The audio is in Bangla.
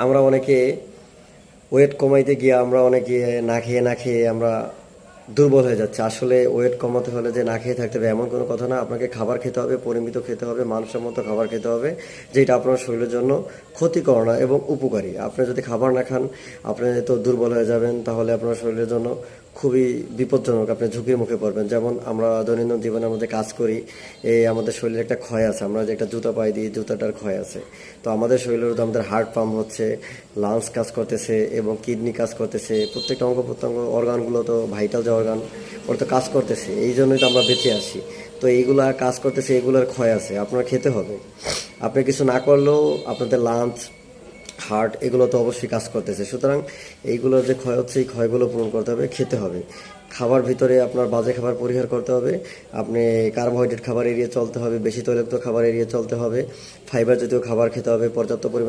আমরা অনেকে ওয়েট কমাইতে গিয়ে আমরা অনেকে না খেয়ে আমরা দুর্বল হয়ে যাচ্ছে। আসলে ওয়েট কমাতে হলে যে না খেয়ে থাকতে হবে এমন কোনো কথা না। আপনাকে খাবার খেতে হবে, পরিমিত খেতে হবে, মানুষের মতো খাবার খেতে হবে, যেটা আপনার শরীরের জন্য ক্ষতিকর না এবং উপকারী। আপনি যদি খাবার না খান, আপনি তো দুর্বল হয়ে যাবেন, তাহলে আপনার শরীরের জন্য খুবই বিপজ্জনক, আপনি ঝুঁকির মুখে পড়বেন। যেমন আমরা দৈনন্দিন জীবনের মধ্যে কাজ করি, এই আমাদের শরীরে একটা ক্ষয় আছে, আমরা যে একটা জুতা পাই দিই, জুতাটার ক্ষয় আছে। তো আমাদের শরীরের মধ্যে আমাদের হার্ট পাম্প হচ্ছে, লাংস কাজ করতেছে এবং কিডনি কাজ করতেছে, প্রত্যেকটা অঙ্গ প্রত্যঙ্গ অর্গানগুলো তো ভাইটাল যে অর্গান, ওরা তো কাজ করতেছে, এই জন্যই তো আমরা বেঁচে আছি। তো এইগুলা কাজ করতেছে, এগুলোর ক্ষয় আছে, আপনার খেতে হবে। আপনি কিছু না করলেও আপনাদের লাঞ্চ, হার্ট, এগুলো তো অবশ্যই কাজ করতেছে। সুতরাং এইগুলোর যে ক্ষয় হচ্ছে, এই ক্ষয়গুলো পূরণ করতে হবে, খেতে হবে। খাবার ভিতরে আপনার বাজে খাবার পরিহার করতে হবে। আপনি কার্বোহাইড্রেট খাবার এড়িয়ে চলতে হবে, বেশি তৈলাক্ত খাবার এড়িয়ে চলতে হবে, ফাইবার জাতীয় খাবার খেতে হবে, পর্যাপ্ত পরিমাণে